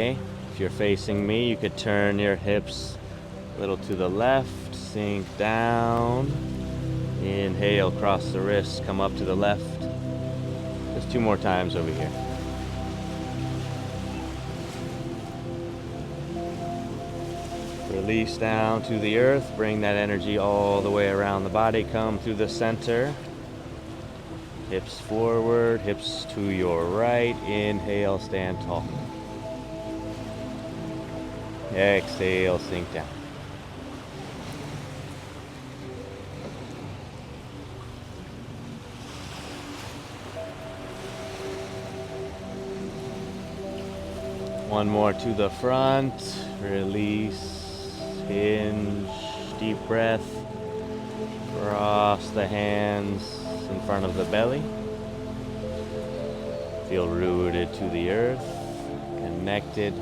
If you're facing me, you could turn your hips a little to the left, sink down. Inhale, cross the wrists, come up to the left. Just 2 more times over here. Release down to the earth, bring that energy all the way around the body, come through the center. Hips forward, hips to your right. Inhale, stand tall. Exhale, sink down. One more to the front. Release, hinge, deep breath. Cross the hands in front of the belly. Feel rooted to the earth, connected